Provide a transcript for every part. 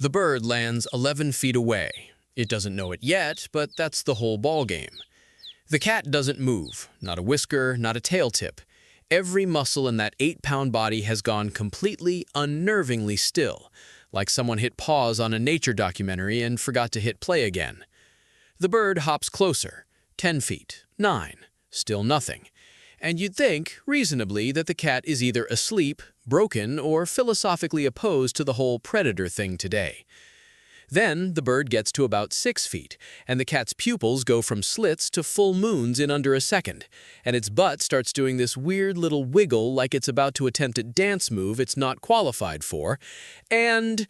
The bird lands 11 feet away. It doesn't know it yet, but that's the whole ballgame. The cat doesn't move, not a whisker, not a tail tip. Every muscle in that 8-pound body has gone completely, unnervingly still, like someone hit pause on a nature documentary and forgot to hit play again. The bird hops closer, 10 feet, 9, still nothing. And you'd think, reasonably, that the cat is either asleep, broken, or philosophically opposed to the whole predator thing today. Then the bird gets to about 6 feet, and the cat's pupils go from slits to full moons in under a second, and its butt starts doing this weird little wiggle like it's about to attempt a dance move it's not qualified for, and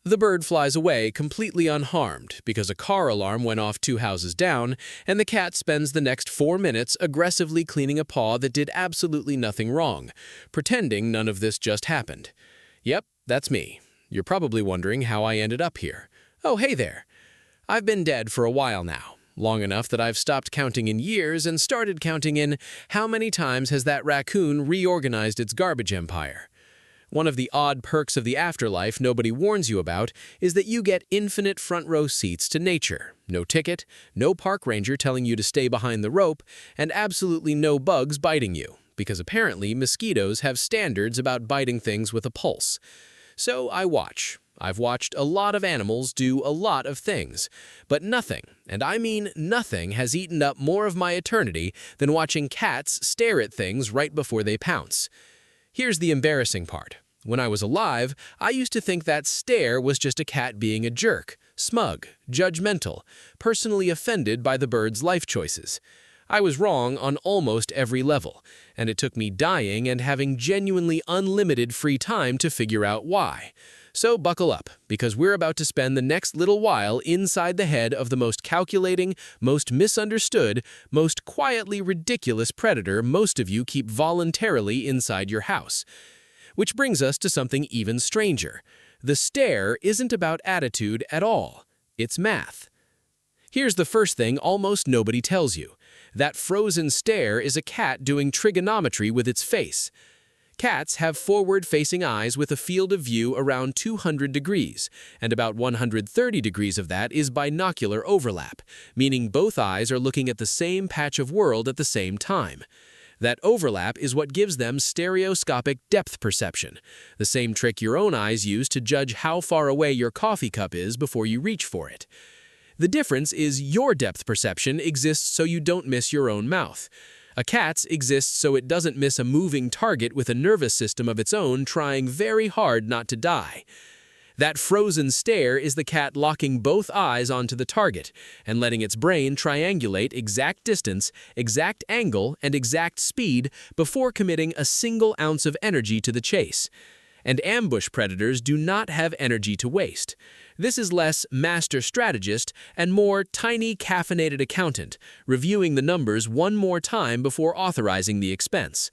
the bird flies away completely unharmed because a car alarm went off 2 houses down, and the cat spends the next 4 minutes aggressively cleaning a paw that did absolutely nothing wrong, pretending none of this just happened. Yep, that's me. You're probably wondering how I ended up here. Oh, hey there. I've been dead for a while now, long enough that I've stopped counting in years and started counting in how many times has that raccoon reorganized its garbage empire. One of the odd perks of the afterlife nobody warns you about is that you get infinite front-row seats to nature, no ticket, no park ranger telling you to stay behind the rope, and absolutely no bugs biting you, because apparently mosquitoes have standards about biting things with a pulse. So I watch. I've watched a lot of animals do a lot of things, but nothing, and I mean nothing, has eaten up more of my eternity than watching cats stare at things right before they pounce. Here's the embarrassing part. When I was alive, I used to think that stare was just a cat being a jerk, smug, judgmental, personally offended by the bird's life choices. I was wrong on almost every level, and it took me dying and having genuinely unlimited free time to figure out why. So buckle up, because we're about to spend the next little while inside the head of the most calculating, most misunderstood, most quietly ridiculous predator most of you keep voluntarily inside your house. Which brings us to something even stranger. The stare isn't about attitude at all. It's math. Here's the first thing almost nobody tells you. That frozen stare is a cat doing trigonometry with its face. Cats have forward-facing eyes with a field of view around 200 degrees, and about 130 degrees of that is binocular overlap, meaning both eyes are looking at the same patch of world at the same time. That overlap is what gives them stereoscopic depth perception, the same trick your own eyes use to judge how far away your coffee cup is before you reach for it. The difference is your depth perception exists so you don't miss your own mouth. A cat's exists so it doesn't miss a moving target with a nervous system of its own trying very hard not to die. That frozen stare is the cat locking both eyes onto the target and letting its brain triangulate exact distance, exact angle, and exact speed before committing a single ounce of energy to the chase. And ambush predators do not have energy to waste. This is less master strategist and more tiny caffeinated accountant, reviewing the numbers one more time before authorizing the expense.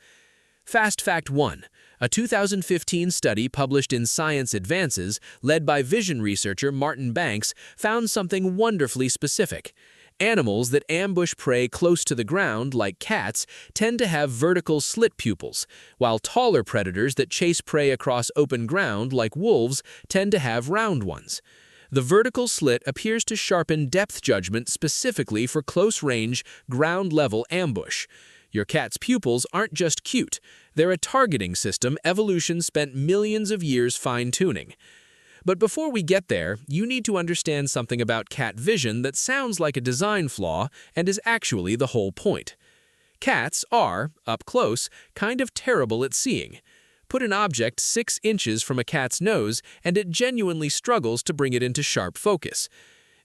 Fast Fact 1. A 2015 study published in Science Advances, led by vision researcher Martin Banks, found something wonderfully specific. Animals that ambush prey close to the ground, like cats, tend to have vertical slit pupils, while taller predators that chase prey across open ground, like wolves, tend to have round ones. The vertical slit appears to sharpen depth judgment specifically for close-range, ground-level ambush. Your cat's pupils aren't just cute. They're a targeting system evolution spent millions of years fine-tuning. But before we get there, you need to understand something about cat vision that sounds like a design flaw and is actually the whole point. Cats are, up close, kind of terrible at seeing. Put an object 6 inches from a cat's nose and it genuinely struggles to bring it into sharp focus.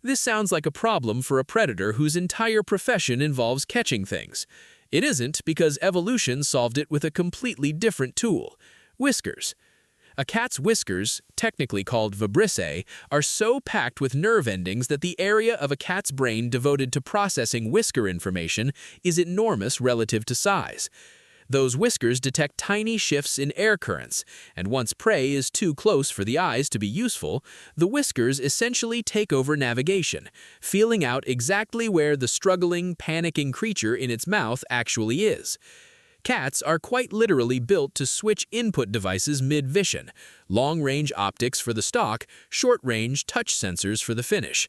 This sounds like a problem for a predator whose entire profession involves catching things. It isn't, because evolution solved it with a completely different tool: whiskers. A cat's whiskers, technically called vibrissae, are so packed with nerve endings that the area of a cat's brain devoted to processing whisker information is enormous relative to size. Those whiskers detect tiny shifts in air currents, and once prey is too close for the eyes to be useful, the whiskers essentially take over navigation, feeling out exactly where the struggling, panicking creature in its mouth actually is. Cats are quite literally built to switch input devices mid-vision, long-range optics for the stock, short-range touch sensors for the finish.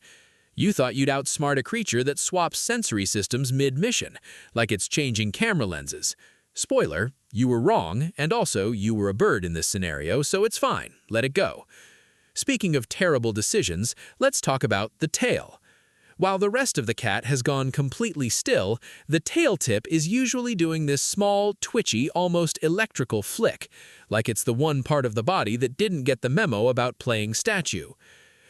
You thought you'd outsmart a creature that swaps sensory systems mid-mission, like it's changing camera lenses. Spoiler, you were wrong, and also you were a bird in this scenario, so it's fine, let it go. Speaking of terrible decisions, let's talk about the tail. While the rest of the cat has gone completely still, the tail tip is usually doing this small, twitchy, almost electrical flick, like it's the one part of the body that didn't get the memo about playing statue.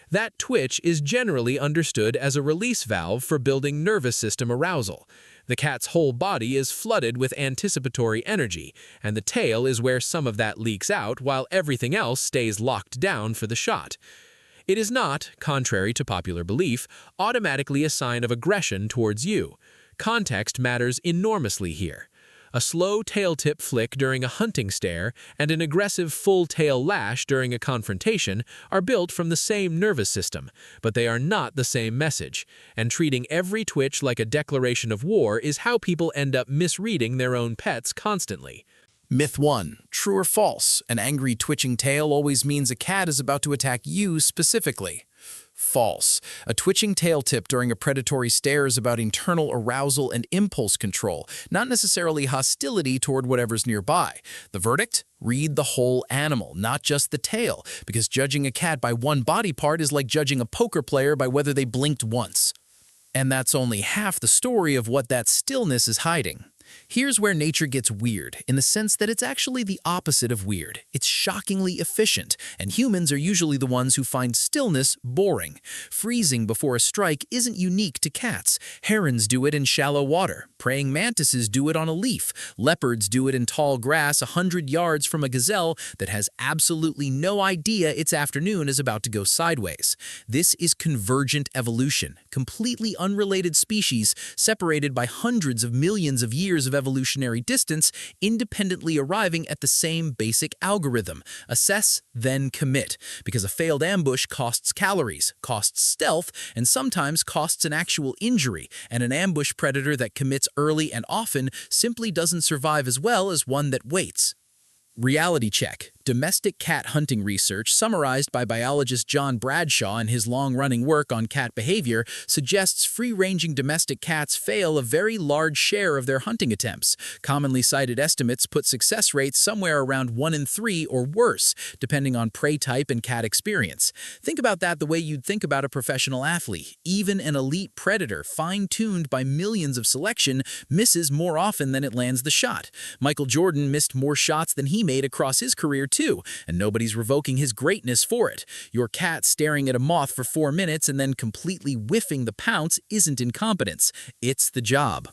That twitch is generally understood as a release valve for building nervous system arousal. The cat's whole body is flooded with anticipatory energy, and the tail is where some of that leaks out while everything else stays locked down for the shot. It is not, contrary to popular belief, automatically a sign of aggression towards you. Context matters enormously here. A slow tail tip flick during a hunting stare and an aggressive full tail lash during a confrontation are built from the same nervous system, but they are not the same message, and treating every twitch like a declaration of war is how people end up misreading their own pets constantly. Myth 1. True or false? An angry twitching tail always means a cat is about to attack you specifically. False. A twitching tail tip during a predatory stare is about internal arousal and impulse control, not necessarily hostility toward whatever's nearby. The verdict? Read the whole animal, not just the tail, because judging a cat by one body part is like judging a poker player by whether they blinked once. And that's only half the story of what that stillness is hiding. Here's where nature gets weird, in the sense that it's actually the opposite of weird. It's shockingly efficient, and humans are usually the ones who find stillness boring. Freezing before a strike isn't unique to cats. Herons do it in shallow water. Praying mantises do it on a leaf. Leopards do it in tall grass 100 yards from a gazelle that has absolutely no idea its afternoon is about to go sideways. This is convergent evolution, completely unrelated species separated by hundreds of millions of years of evolutionary distance, independently arriving at the same basic algorithm: assess, then commit, because a failed ambush costs calories, costs stealth, and sometimes costs an actual injury, and an ambush predator that commits early and often simply doesn't survive as well as one that waits. Reality check. Domestic cat hunting research, summarized by biologist John Bradshaw in his long-running work on cat behavior, suggests free-ranging domestic cats fail a very large share of their hunting attempts. Commonly cited estimates put success rates somewhere around 1 in 3 or worse, depending on prey type and cat experience. Think about that the way you'd think about a professional athlete. Even an elite predator, fine-tuned by millions of selection, misses more often than it lands the shot. Michael Jordan missed more shots than he made across his career too, and nobody's revoking his greatness for it. Your cat staring at a moth for 4 minutes and then completely whiffing the pounce isn't incompetence, it's the job.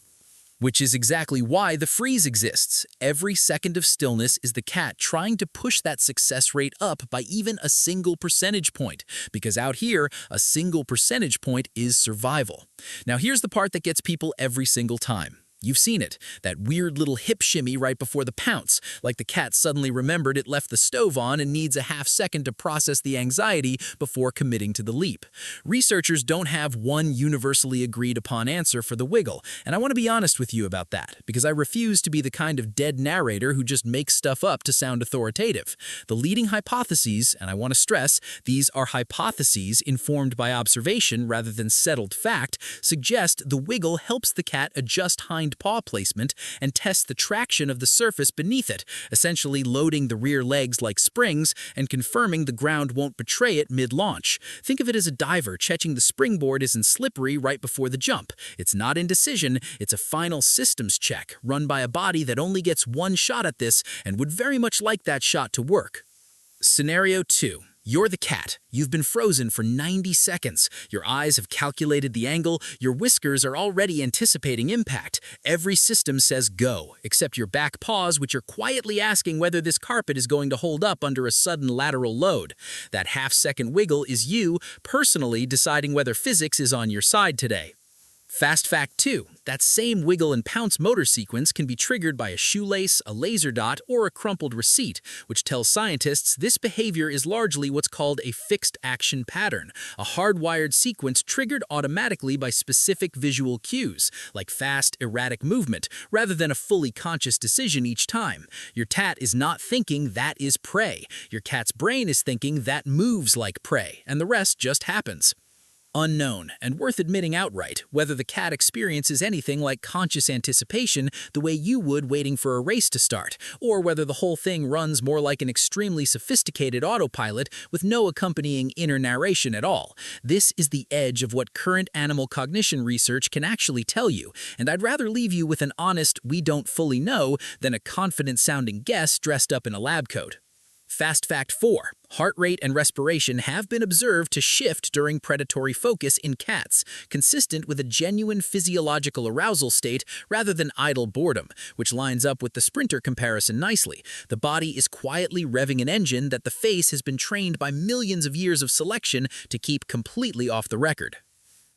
Which is exactly why the freeze exists. Every second of stillness is the cat trying to push that success rate up by even a single percentage point, because out here, a single percentage point is survival. Now here's the part that gets people every single time. You've seen it, that weird little hip shimmy right before the pounce, like the cat suddenly remembered it left the stove on and needs a half second to process the anxiety before committing to the leap. Researchers don't have one universally agreed upon answer for the wiggle, and I want to be honest with you about that, because I refuse to be the kind of dead narrator who just makes stuff up to sound authoritative. The leading hypotheses, and I want to stress, these are hypotheses informed by observation rather than settled fact, suggest the wiggle helps the cat adjust hind paw placement and test the traction of the surface beneath it, essentially loading the rear legs like springs and confirming the ground won't betray it mid-launch. Think of it as a diver checking the springboard isn't slippery right before the jump. It's not indecision, it's a final systems check run by a body that only gets one shot at this and would very much like that shot to work. Scenario 2. You're the cat. You've been frozen for 90 seconds. Your eyes have calculated the angle. Your whiskers are already anticipating impact. Every system says go, except your back paws, which are quietly asking whether this carpet is going to hold up under a sudden lateral load. That half-second wiggle is you, personally, deciding whether physics is on your side today. Fast fact 2. That same wiggle and pounce motor sequence can be triggered by a shoelace, a laser dot, or a crumpled receipt, which tells scientists this behavior is largely what's called a fixed action pattern, a hardwired sequence triggered automatically by specific visual cues, like fast, erratic movement, rather than a fully conscious decision each time. Your cat is not thinking that is prey. Your cat's brain is thinking that moves like prey, and the rest just happens. Unknown, and worth admitting outright, whether the cat experiences anything like conscious anticipation the way you would waiting for a race to start, or whether the whole thing runs more like an extremely sophisticated autopilot with no accompanying inner narration at all. This is the edge of what current animal cognition research can actually tell you, and I'd rather leave you with an honest "we don't fully know" than a confident-sounding guess dressed up in a lab coat. Fast fact 4. Heart rate and respiration have been observed to shift during predatory focus in cats, consistent with a genuine physiological arousal state rather than idle boredom, which lines up with the sprinter comparison nicely. The body is quietly revving an engine that the face has been trained by millions of years of selection to keep completely off the record.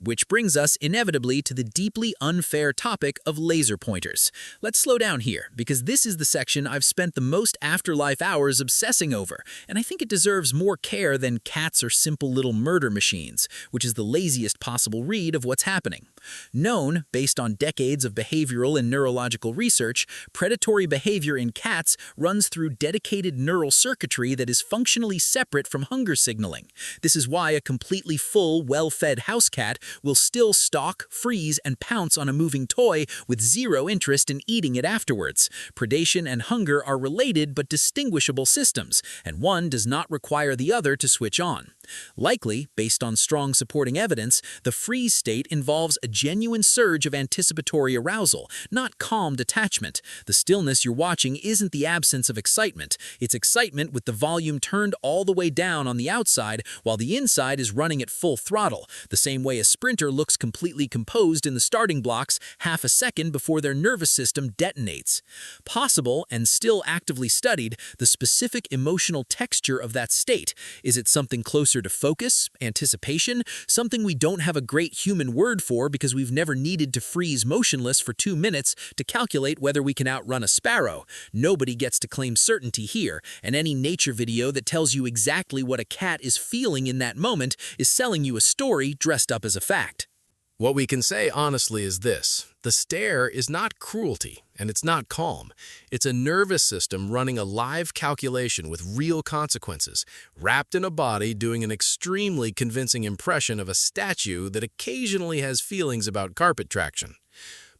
Which brings us inevitably to the deeply unfair topic of laser pointers. Let's slow down here, because this is the section I've spent the most afterlife hours obsessing over, and I think it deserves more care than cats are simple little murder machines, which is the laziest possible read of what's happening. Known, based on decades of behavioral and neurological research, predatory behavior in cats runs through dedicated neural circuitry that is functionally separate from hunger signaling. This is why a completely full, well-fed house cat will still stalk, freeze, and pounce on a moving toy with zero interest in eating it afterwards. Predation and hunger are related but distinguishable systems, and one does not require the other to switch on. Likely, based on strong supporting evidence, the freeze state involves a genuine surge of anticipatory arousal, not calm detachment. The stillness you're watching isn't the absence of excitement. It's excitement with the volume turned all the way down on the outside while the inside is running at full throttle, the same way a sprinter looks completely composed in the starting blocks half a second before their nervous system detonates. Possible, and still actively studied, the specific emotional texture of that state. Is it something closer to focus, anticipation, something we don't have a great human word for because we've never needed to freeze motionless for 2 minutes to calculate whether we can outrun a sparrow? Nobody gets to claim certainty here, and any nature video that tells you exactly what a cat is feeling in that moment is selling you a story dressed up as a fact. What we can say honestly is this: the stare is not cruelty, and it's not calm. It's a nervous system running a live calculation with real consequences, wrapped in a body doing an extremely convincing impression of a statue that occasionally has feelings about carpet traction.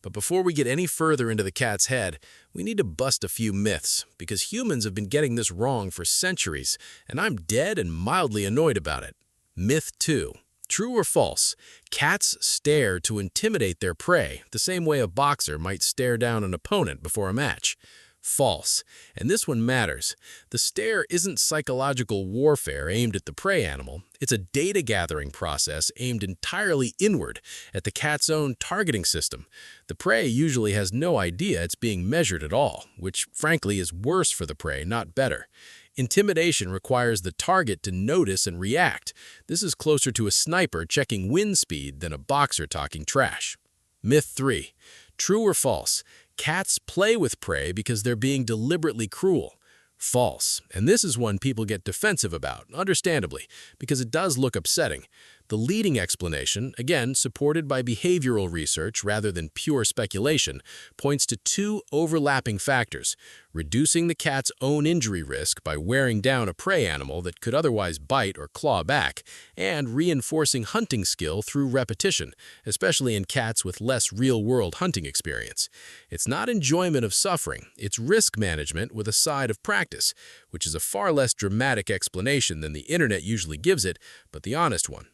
But before we get any further into the cat's head, we need to bust a few myths, because humans have been getting this wrong for centuries, and I'm dead and mildly annoyed about it. Myth 2. True or false? Cats stare to intimidate their prey, the same way a boxer might stare down an opponent before a match. False. And this one matters. The stare isn't psychological warfare aimed at the prey animal. It's a data-gathering process aimed entirely inward, at the cat's own targeting system. The prey usually has no idea it's being measured at all, which frankly is worse for the prey, not better. Intimidation requires the target to notice and react. This is closer to a sniper checking wind speed than a boxer talking trash. Myth 3. True or false? Cats play with prey because they're being deliberately cruel. False. And this is one people get defensive about, understandably, because it does look upsetting. The leading explanation, again supported by behavioral research rather than pure speculation, points to 2 overlapping factors: reducing the cat's own injury risk by wearing down a prey animal that could otherwise bite or claw back, and reinforcing hunting skill through repetition, especially in cats with less real-world hunting experience. It's not enjoyment of suffering, it's risk management with a side of practice, which is a far less dramatic explanation than the internet usually gives it, but the honest one.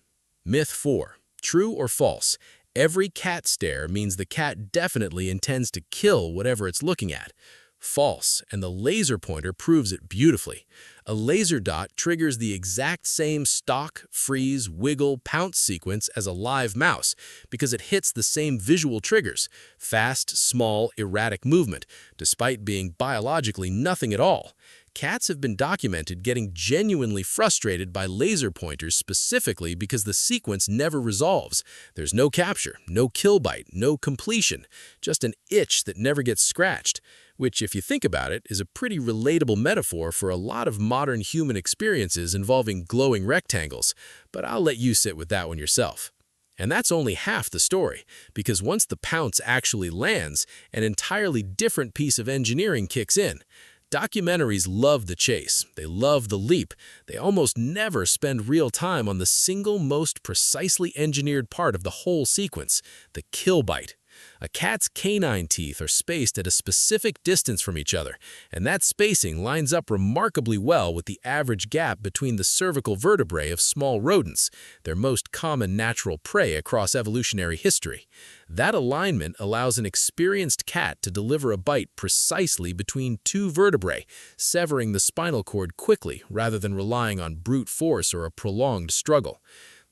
Myth 4. True or false? Every cat stare means the cat definitely intends to kill whatever it's looking at. False, and the laser pointer proves it beautifully. A laser dot triggers the exact same stalk, freeze, wiggle, pounce sequence as a live mouse because it hits the same visual triggers: fast, small, erratic movement, despite being biologically nothing at all. cats have been documented getting genuinely frustrated by laser pointers specifically because the sequence never resolves. There's no capture, no kill bite, no completion, just an itch that never gets scratched, which, if you think about it, is a pretty relatable metaphor for a lot of modern human experiences involving glowing rectangles, but I'll let you sit with that one yourself. And that's only half the story, because once the pounce actually lands, an entirely different piece of engineering kicks in. Documentaries love the chase, they love the leap, they almost never spend real time on the single most precisely engineered part of the whole sequence, the kill bite. A cat's canine teeth are spaced at a specific distance from each other, and that spacing lines up remarkably well with the average gap between the cervical vertebrae of small rodents, their most common natural prey across evolutionary history. That alignment allows an experienced cat to deliver a bite precisely between two vertebrae, severing the spinal cord quickly rather than relying on brute force or a prolonged struggle.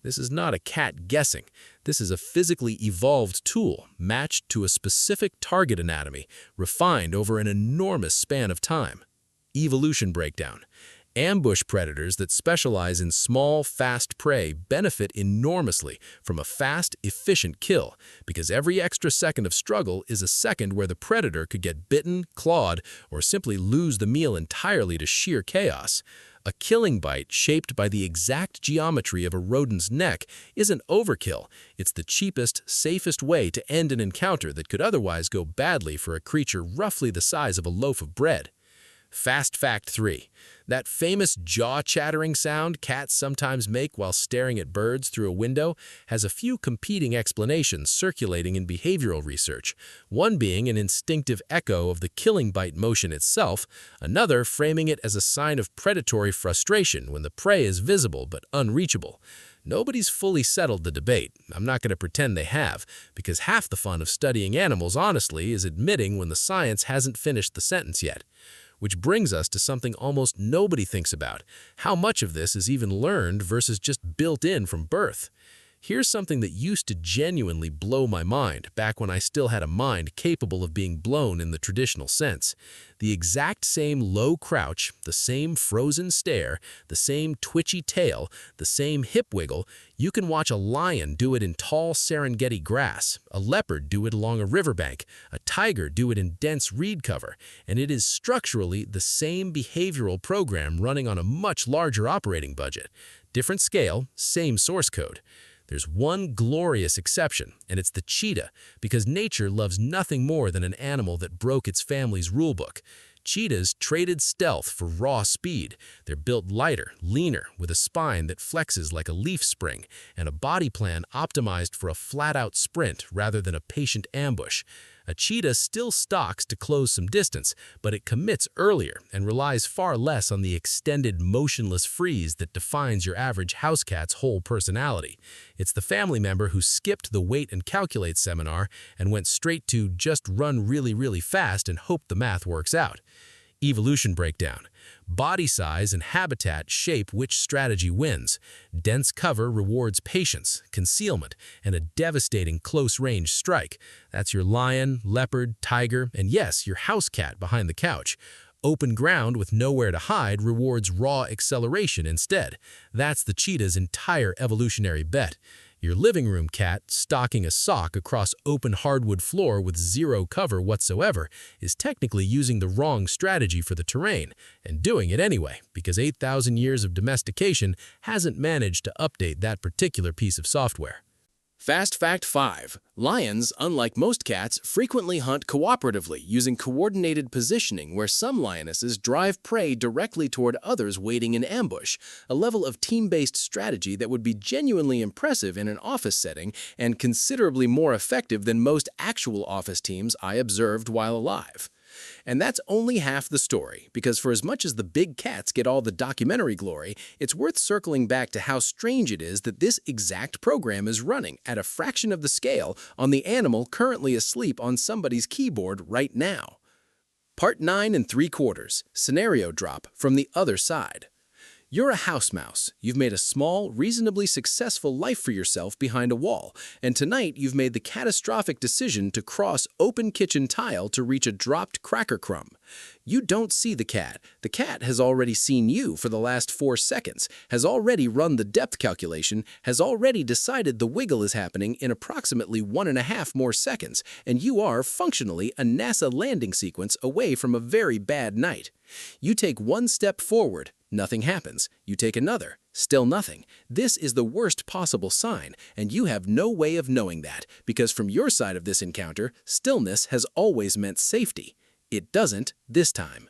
This is not a cat guessing. This is a physically evolved tool matched to a specific target anatomy, refined over an enormous span of time. Evolution breakdown. Ambush predators that specialize in small, fast prey benefit enormously from a fast, efficient kill, because every extra second of struggle is a second where the predator could get bitten, clawed, or simply lose the meal entirely to sheer chaos. A killing bite shaped by the exact geometry of a rodent's neck isn't overkill. It's the cheapest, safest way to end an encounter that could otherwise go badly for a creature roughly the size of a loaf of bread. Fast Fact 3. That famous jaw-chattering sound cats sometimes make while staring at birds through a window has a few competing explanations circulating in behavioral research, one being an instinctive echo of the killing bite motion itself, another framing it as a sign of predatory frustration when the prey is visible but unreachable. Nobody's fully settled the debate. I'm not going to pretend they have, because half the fun of studying animals, honestly, is admitting when the science hasn't finished the sentence yet. Which brings us to something almost nobody thinks about: how much of this is even learned versus just built in from birth. Here's something that used to genuinely blow my mind back when I still had a mind capable of being blown in the traditional sense. The exact same low crouch, the same frozen stare, the same twitchy tail, the same hip wiggle, you can watch a lion do it in tall Serengeti grass, a leopard do it along a riverbank, a tiger do it in dense reed cover, and it is structurally the same behavioral program running on a much larger operating budget. Different scale, same source code. There's one glorious exception, and it's the cheetah, because nature loves nothing more than an animal that broke its family's rulebook. Cheetahs traded stealth for raw speed. They're built lighter, leaner, with a spine that flexes like a leaf spring, and a body plan optimized for a flat-out sprint rather than a patient ambush. A cheetah still stalks to close some distance, but it commits earlier and relies far less on the extended motionless freeze that defines your average house cat's whole personality. It's the family member who skipped the wait and calculate seminar and went straight to just run really, really fast and hope the math works out. Evolution breakdown. Body size and habitat shape which strategy wins. Dense cover rewards patience, concealment, and a devastating close-range strike. That's your lion, leopard, tiger, and yes, your house cat behind the couch. Open ground with nowhere to hide rewards raw acceleration instead. That's the cheetah's entire evolutionary bet. Your living room cat, stalking a sock across open hardwood floor with zero cover whatsoever, is technically using the wrong strategy for the terrain, and doing it anyway, because 8,000 years of domestication hasn't managed to update that particular piece of software. Fast Fact 5. Lions, unlike most cats, frequently hunt cooperatively using coordinated positioning where some lionesses drive prey directly toward others waiting in ambush, a level of team-based strategy that would be genuinely impressive in an office setting and considerably more effective than most actual office teams I observed while alive. And that's only half the story, because for as much as the big cats get all the documentary glory, it's worth circling back to how strange it is that this exact program is running at a fraction of the scale on the animal currently asleep on somebody's keyboard right now. Part 9 3/4, Scenario Drop from the Other Side. You're a house mouse. You've made a small, reasonably successful life for yourself behind a wall, and tonight you've made the catastrophic decision to cross open kitchen tile to reach a dropped cracker crumb. You don't see the cat. The cat has already seen you for the last 4 seconds, has already run the depth calculation, has already decided the wiggle is happening in approximately 1.5 more seconds, and you are, functionally, a NASA landing sequence away from a very bad night. You take 1 step forward, nothing happens. You take another, still nothing. This is the worst possible sign, and you have no way of knowing that, because from your side of this encounter, stillness has always meant safety. It doesn't this time.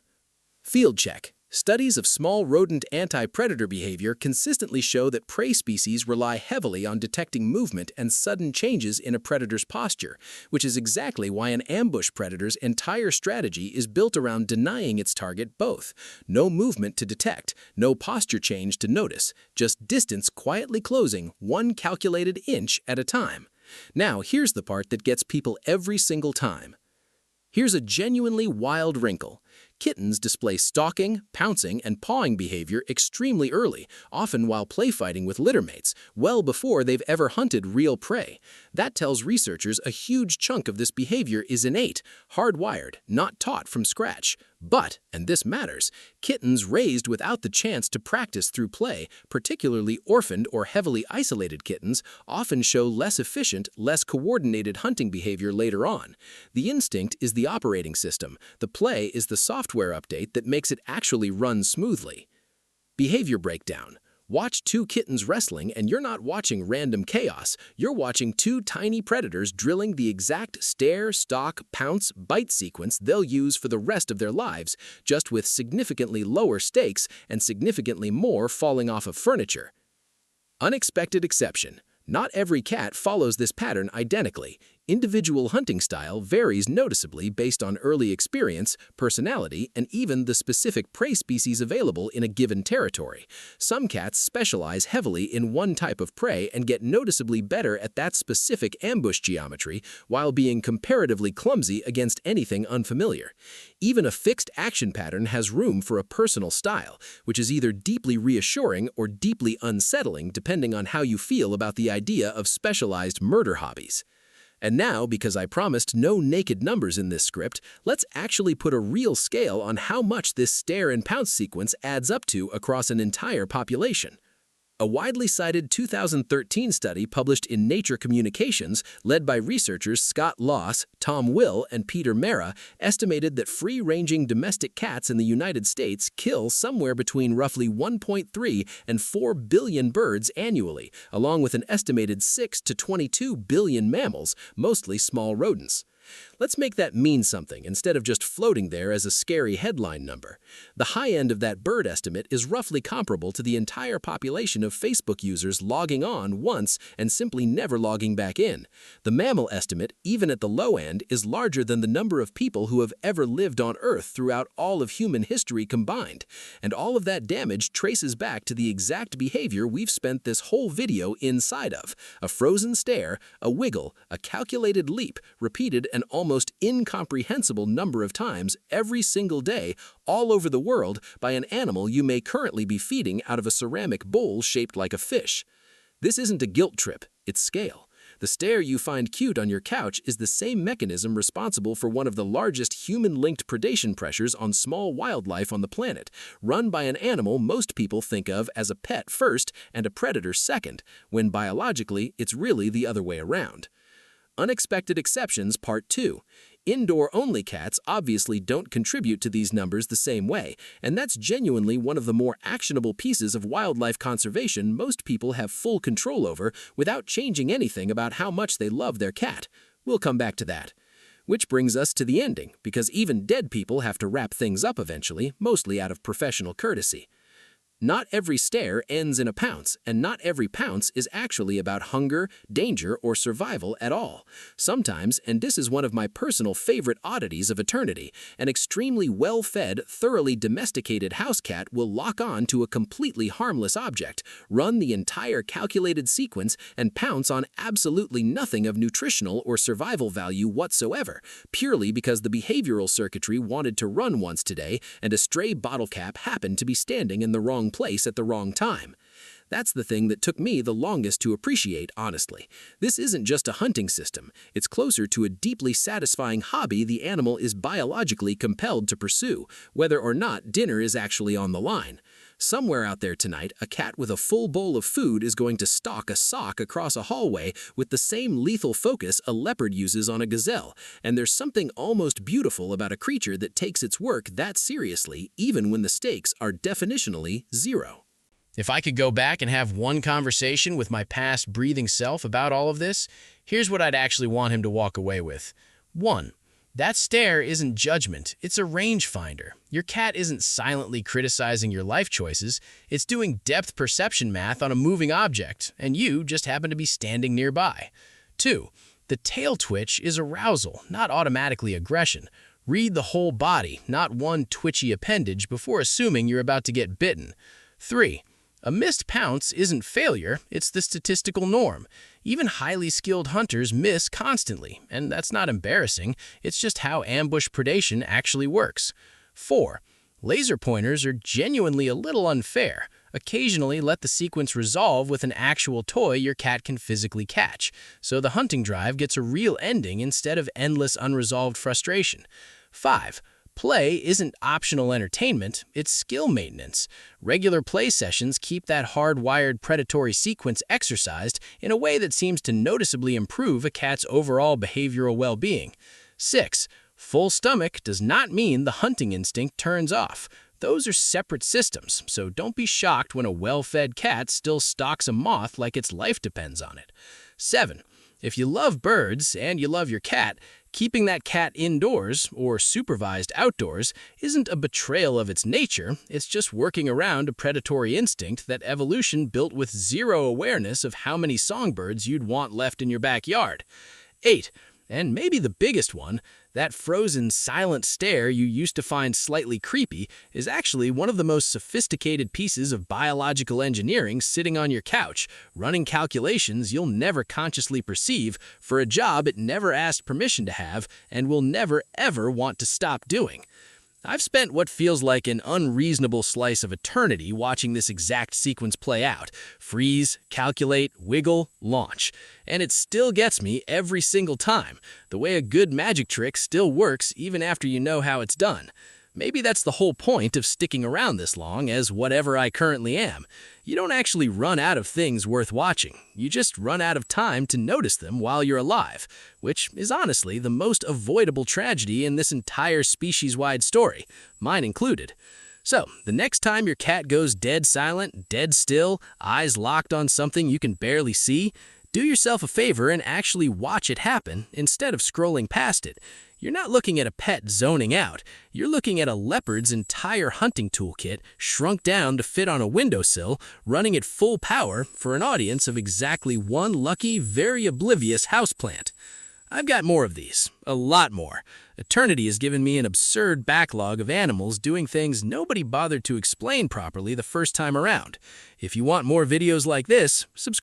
Field check. Studies of small rodent anti-predator behavior consistently show that prey species rely heavily on detecting movement and sudden changes in a predator's posture, which is exactly why an ambush predator's entire strategy is built around denying its target both. No movement to detect, no posture change to notice, just distance quietly closing 1 calculated inch at a time. Now, here's the part that gets people every single time. Here's a genuinely wild wrinkle. Kittens display stalking, pouncing, and pawing behavior extremely early, often while play fighting with littermates, well before they've ever hunted real prey. That tells researchers a huge chunk of this behavior is innate, hardwired, not taught from scratch. But, and this matters, kittens raised without the chance to practice through play, particularly orphaned or heavily isolated kittens, often show less efficient, less coordinated hunting behavior later on. The instinct is the operating system. The play is the software update that makes it actually run smoothly. Behavior breakdown. Watch 2 kittens wrestling and you're not watching random chaos. You're watching 2 tiny predators drilling the exact stare, stalk, pounce, bite sequence they'll use for the rest of their lives, just with significantly lower stakes and significantly more falling off of furniture. Unexpected exception. Not every cat follows this pattern identically. Individual hunting style varies noticeably based on early experience, personality, and even the specific prey species available in a given territory. Some cats specialize heavily in one type of prey and get noticeably better at that specific ambush geometry while being comparatively clumsy against anything unfamiliar. Even a fixed action pattern has room for a personal style, which is either deeply reassuring or deeply unsettling depending on how you feel about the idea of specialized murder hobbies. And now, because I promised no naked numbers in this script, let's actually put a real scale on how much this stare and pounce sequence adds up to across an entire population. A widely cited 2013 study published in Nature Communications, led by researchers Scott Loss, Tom Will, and Peter Mera, estimated that free-ranging domestic cats in the United States kill somewhere between roughly 1.3 and 4 billion birds annually, along with an estimated 6 to 22 billion mammals, mostly small rodents. Let's make that mean something instead of just floating there as a scary headline number. The high end of that bird estimate is roughly comparable to the entire population of Facebook users logging on once and simply never logging back in. The mammal estimate, even at the low end, is larger than the number of people who have ever lived on Earth throughout all of human history combined. And all of that damage traces back to the exact behavior we've spent this whole video inside of. A frozen stare, a wiggle, a calculated leap, repeated an almost incomprehensible number of times every single day all over the world by an animal you may currently be feeding out of a ceramic bowl shaped like a fish. This isn't a guilt trip, it's scale. The stare you find cute on your couch is the same mechanism responsible for one of the largest human-linked predation pressures on small wildlife on the planet, run by an animal most people think of as a pet first and a predator second, when biologically it's really the other way around. Unexpected exceptions, Part 2. Indoor-only cats obviously don't contribute to these numbers the same way, and that's genuinely one of the more actionable pieces of wildlife conservation most people have full control over without changing anything about how much they love their cat. We'll come back to that. Which brings us to the ending, because even dead people have to wrap things up eventually, mostly out of professional courtesy. Not every stare ends in a pounce, and not every pounce is actually about hunger, danger, or survival at all. Sometimes, and this is one of my personal favorite oddities of eternity, an extremely well-fed, thoroughly domesticated house cat will lock on to a completely harmless object, run the entire calculated sequence, and pounce on absolutely nothing of nutritional or survival value whatsoever, purely because the behavioral circuitry wanted to run once today and a stray bottle cap happened to be standing in the wrong place at the wrong time. That's the thing that took me the longest to appreciate, honestly. This isn't just a hunting system. It's closer to a deeply satisfying hobby the animal is biologically compelled to pursue, whether or not dinner is actually on the line. Somewhere out there tonight, a cat with a full bowl of food is going to stalk a sock across a hallway with the same lethal focus a leopard uses on a gazelle, and there's something almost beautiful about a creature that takes its work that seriously, even when the stakes are definitionally zero. If I could go back and have one conversation with my past breathing self about all of this, here's what I'd actually want him to walk away with. 1. That stare isn't judgment, it's a rangefinder. Your cat isn't silently criticizing your life choices, it's doing depth perception math on a moving object, and you just happen to be standing nearby. 2. The tail twitch is arousal, not automatically aggression. Read the whole body, not one twitchy appendage, before assuming you're about to get bitten. 3. A missed pounce isn't failure, it's the statistical norm. Even highly skilled hunters miss constantly, and that's not embarrassing, it's just how ambush predation actually works. 4. Laser pointers are genuinely a little unfair. Occasionally let the sequence resolve with an actual toy your cat can physically catch, so the hunting drive gets a real ending instead of endless unresolved frustration. 5. Play isn't optional entertainment, it's skill maintenance. Regular play sessions keep that hardwired predatory sequence exercised in a way that seems to noticeably improve a cat's overall behavioral well-being. 6. Full stomach does not mean the hunting instinct turns off. Those are separate systems, so don't be shocked when a well-fed cat still stalks a moth like its life depends on it. 7. If you love birds and you love your cat, keeping that cat indoors, or supervised outdoors, isn't a betrayal of its nature, it's just working around a predatory instinct that evolution built with zero awareness of how many songbirds you'd want left in your backyard. 8. And maybe the biggest one, that frozen, silent stare you used to find slightly creepy is actually one of the most sophisticated pieces of biological engineering sitting on your couch, running calculations you'll never consciously perceive for a job it never asked permission to have and will never ever want to stop doing. I've spent what feels like an unreasonable slice of eternity watching this exact sequence play out. Freeze, calculate, wiggle, launch. And it still gets me every single time. The way a good magic trick still works even after you know how it's done. Maybe that's the whole point of sticking around this long as whatever I currently am. You don't actually run out of things worth watching. You just run out of time to notice them while you're alive, which is honestly the most avoidable tragedy in this entire species-wide story, mine included. So, the next time your cat goes dead silent, dead still, eyes locked on something you can barely see, do yourself a favor and actually watch it happen instead of scrolling past it. You're not looking at a pet zoning out. You're looking at a leopard's entire hunting toolkit shrunk down to fit on a windowsill, running at full power for an audience of exactly one lucky, very oblivious houseplant. I've got more of these, a lot more. Eternity has given me an absurd backlog of animals doing things nobody bothered to explain properly the first time around. If you want more videos like this, subscribe.